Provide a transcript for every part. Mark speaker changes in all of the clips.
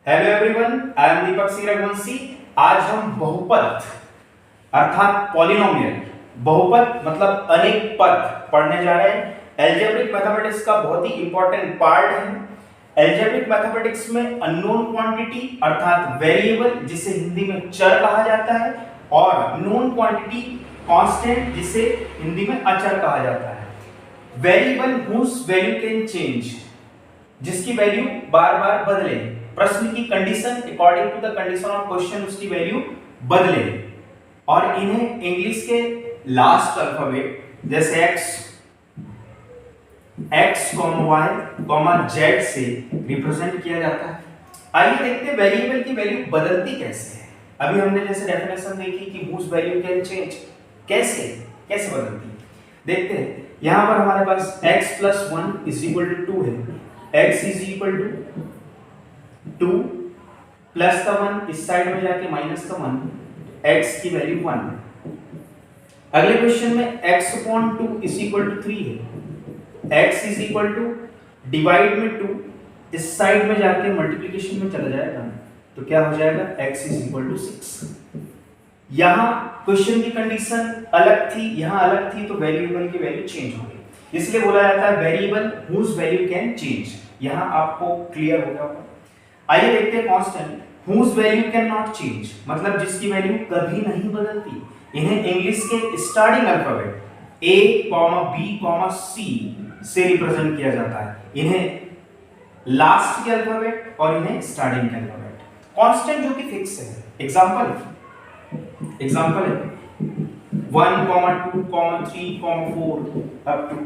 Speaker 1: Hello everyone, I am Deepak Singh Raghuvanshi. आज हम बहुपद अर्थात पॉलिनोमियल, बहुपद मतलब अनेक पद पढ़ने जा रहे हैं। एल्जेब्रिक मैथमेटिक्स का बहुत ही इंपॉर्टेंट पार्ट है। एल्जेब्रिक मैथमेटिक्स में अननोन क्वांटिटी अर्थात वेरिएबल, जिसे हिंदी में चर कहा जाता है, और नोन क्वांटिटी कांस्टेंट, जिसे हिंदी में अचर कहा जाता है। Variable whose value can change, जिसकी वैल्यू बार बार बदले, प्रश्न की condition according to the condition of question उसकी वैल्यू बदले, और इन्हें इंग्लिश के लास्ट अल्फाबेट जैसे x, y, z से रिप्रेजेंट किया जाता है। आइए देखते हैं वेरिएबल की वैल्यू बदलती कैसे है। अभी हमने जैसे डेफिनेशन देखी कि हुज वैल्यू कैन चेंज, कैसे कैसे बदलती है देखते हैं। यहां पर हमारे पास x + 1 = 2 है। x = 2 प्लस का 1 इस साइड में जाके माइनस का 1, x की वैल्यू 1। अगले क्वेश्चन में x/2 = 3 है। x डिवाइड में 2 इस साइड में जाके मल्टीप्लिकेशन में चला जाएगा, तो क्या हो जाएगा x = 6। यहां क्वेश्चन की कंडीशन अलग थी, यहां अलग थी, तो वेरिएबल की वैल्यू चेंज हो गई, इसलिए बोला जाता है variable whose value can change. यहां आपको क्लियर हो गया। आइए देखते हैं constant whose value can not change, मतलब जिसकी वैल्यू कभी नहीं बदलती। इन्हें इंग्लिश के starting alphabet a, b, c से रिप्रेजेंट किया जाता है। इन्हें लास्ट के अल्फाबेट और इन्हें स्टार्टिंग के अल्फाबेट। कांस्टेंट जो कि फिक्स है। एग्जांपल है 1, 2, 3, 4 अप टू।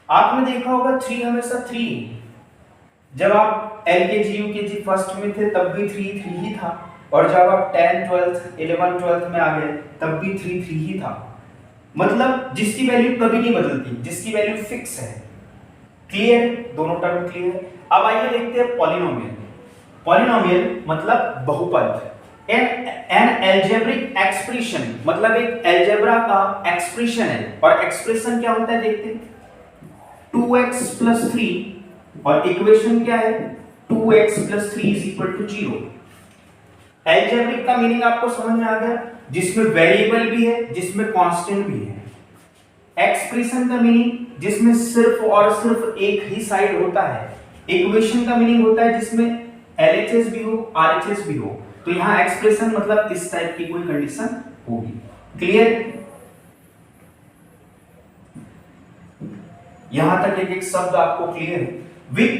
Speaker 1: आपने देखा होगा 3 हमेशा 3, जब आप एलकेजी यूकेजी फर्स्ट में थे तब भी 3 ही था, और जब आप 10 12 11 12 में आ गए तब भी 3 ही था। मतलब जिसकी वैल्यू कभी नहीं बदलती, जिसकी वैल्यू फिक्स है। क्लियर? दोनों टर्म क्लियर है। अब आइए देखते हैं पॉलिनोमियल। पॉलिनोमियल मतलब बहुपद। एन एल्जेब्रिक एक्सप्रेशन, मतलब एक एल्जेब्रा का एक्सप्रेशन है, और एक्सप्रेशन क्या होता है देखते हैं। 2x + 3 और इक्वेशन क्या है 2x + 3 = 0। एल्जेब्रिक का मीनिंग आपको समझ में आ गया, जिसमें वेरिएबल भी है, जिसमें कांस्टेंट भी है। एक्सप्रेशन का मीनिंग जिसमें सिर्फ और सिर्फ एक ही साइड होता है। इक्वेशन का मीनिंग होता है जिसमें LHS भी हो, RHS भी हो। तो यहां एक्सप्रेशन मतलब इस टाइप की कोई कंडीशन होगी। क्लियर? यहां तक एक एक शब्द आपको क्लियर है। विथ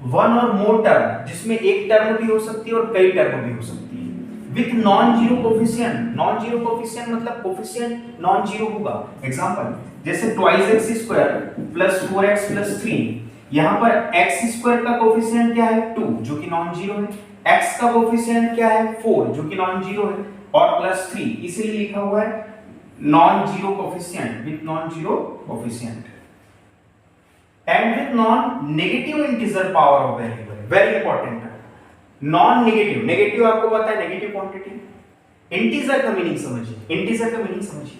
Speaker 1: वन और मोर टर्म, जिसमें एक टर्म भी हो सकती है और कई टर्म भी हो सकती है। With non zero coefficient, non zero coefficient मतलब कोफिशिएंट नॉन जीरो होगा। एग्जांपल जैसे 2x² + 4x + 3, यहां पर x² का कोफिशिएंट क्या है 2, जो कि नॉन जीरो है। x का कोफिशिएंट क्या है 4, जो कि नॉन जीरो है, और +3, इसीलिए लिखा हुआ है non zero coefficient, with non zero coefficient. And with non negative integer power of variable, very important है। नॉन नेगेटिव, नेगेटिव आपको पता है नेगेटिव क्वांटिटी। इंटीजर का मीनिंग समझिए, इंटीजर का मीनिंग समझिए।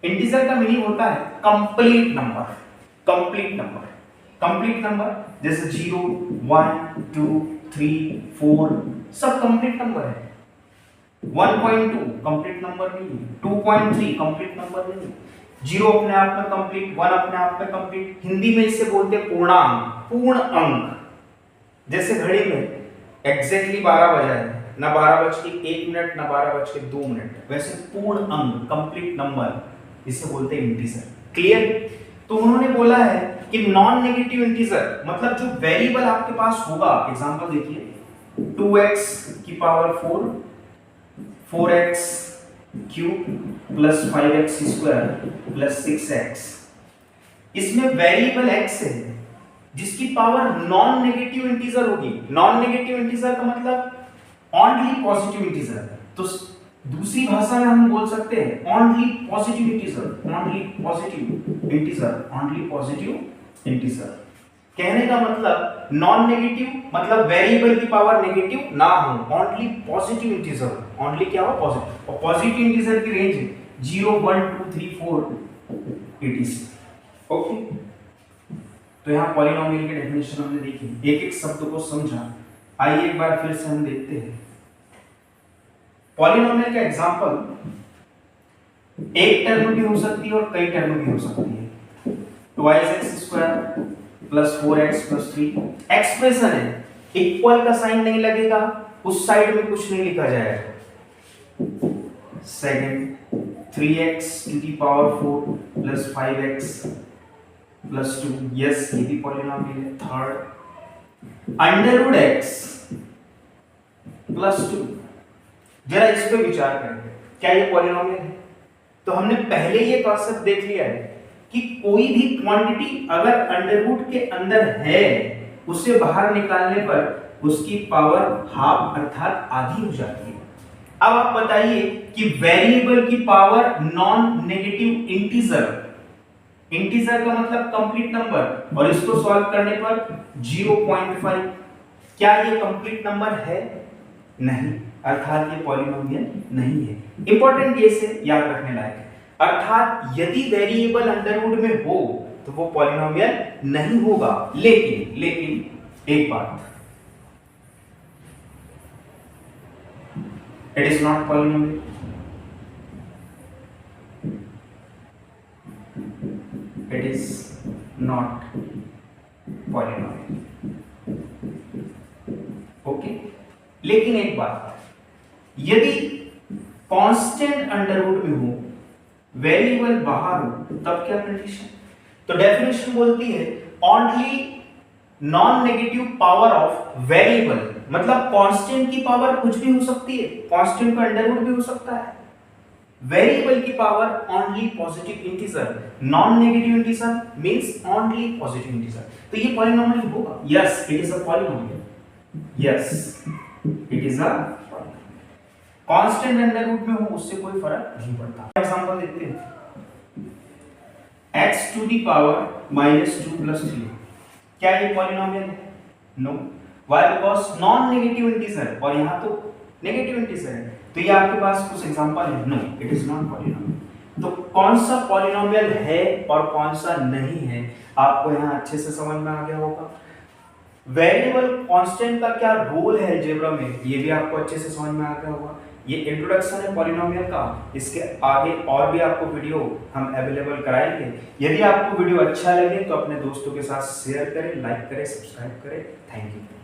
Speaker 1: इंटीजर का मीनिंग होता है complete number, complete number, complete number. जैसे 0, 1, 2, 3, 4 सब कंप्लीट नंबर है। 1.2 कंप्लीट नंबर नहीं है, 2.3 कंप्लीट नंबर नहीं है। 0 अपने आप में कंप्लीट, 1 अपने आप में कंप्लीट। हिंदी में इसे बोलते हैं पूर्णांक, पूर्ण अंक। जैसे घड़ी में एग्जैक्टली 12 बजा है, ना 12:01 ना 12:02, वैसे पूर्ण अंक कंप्लीट नंबर इसे बोलते हैं इंटीजर। क्लियर? तो उन्होंने बोला है कि नॉन नेगेटिव इंटीजर मतलब जो वेरिएबल आपके पास होगा। एग्जांपल देखिए 2x⁴ 4x³ + 5x² + 6x, इसमें वेरिएबल x है जिसकी पावर नॉन नेगेटिव इंटीजर होगी। नॉन नेगेटिव इंटीजर का मतलब ओनली पॉजिटिव इंटीजर। तो दूसरी भाषा में हम बोल सकते हैं only positive integer, only positive integer, only positive integer. कहने का मतलब नॉन नेगेटिव मतलब वेरिएबल की पावर नेगेटिव ना हो, ओनली पॉजिटिव इंटीजर, ओनली क्या हो पॉजिटिव। और पॉजिटिव इंटीजर की रेंज 0, 1, 2, 3, 4 etc। ओके, तो यहाँ पॉलिनोमियल की डेफिनेशन हमने देखी, एक एक शब्द को समझा। आइए एक बार फिर से हम देखते हैं पॉलिनोमियल का एग्जांपल। एक टर्म भी हो सकती है और कई टर्म भी हो सकती है। 2x² plus 4x plus 3 expression है, इक्वल का साइन नहीं लगेगा, उस साइड में कुछ नहीं लिखा जाएगा। Second 3x to the power 4 plus 5x plus 2, yes ये भी पॉलिनोमियल है। थर्ड √x प्लस 2, जरा इस पे विचार करेंगे, क्या ये पॉलिनोमियल है? तो हमने पहले ये कॉन्सेप्ट देख लिया है कि कोई भी क्वांटिटी अगर अंडर रूट के अंदर है, उसे बाहर निकालने पर उसकी पावर हाफ अर्थात आधी हो जाती है। अब आप बताइए कि वेरिएबल की पावर नॉन नेगेटिव इंटीजर का मतलब कंप्लीट नंबर, और इसको सॉल्व करने पर 0.5, क्या ये कंप्लीट नंबर है? नहीं, अर्थात ये पॉलिनोमियल नहीं है। इंपॉर्टेंट ये से याद रखने लायक है, अर्थात यदि वेरिएबल अंडर रूट में हो तो वो पॉलिनोमियल नहीं होगा। लेकिन एक बात, it is not polynomial. It is not polynomial, okay. लेकिन एक बात, यदि कांस्टेंट अंडर रूट में हो, वेरिएबल बाहर हो, तब क्या कंडीशन? तो डेफिनेशन बोलती है only non negative power of variable, मतलब कांस्टेंट की पावर कुछ भी हो सकती है, कांस्टेंट का अंडर रूट भी हो सकता है। वेरिएबल की power only positive integer, non negative integer means only positive integer. तो ये पॉलिनोमियल होगा, yes it is a polynomial, yes it is a constant under root में हो उससे कोई फर्क नहीं पड़ता। एग्जांपल देखते हैं, x to the power -2 plus 3, क्या ये पॉलिनोमियल है? No, why? Because non negative integer, और यहां तो नेगेटिव इंटीजर है, तो ये आपके पास कुछ एग्जांपल है। No, it is not polynomial. तो कौन सा पॉलिनोमियल है और कौन सा नहीं है, आपको यहां अच्छे से समझ में आ गया होगा। वेरिएबल कांस्टेंट का क्या रोल है अलजेब्रा में, ये भी आपको अच्छे से समझ में आ गया होगा। ये इंट्रोडक्शन है पॉलिनोमियल का, इसके आगे और भी आपको वीडियो हम अवेलेबल कराएंगे। यदि आपको वीडियो अच्छा लगे तो अपने दोस्तों के साथ शेयर करें, लाइक करें, सब्सक्राइब करें। Thank you.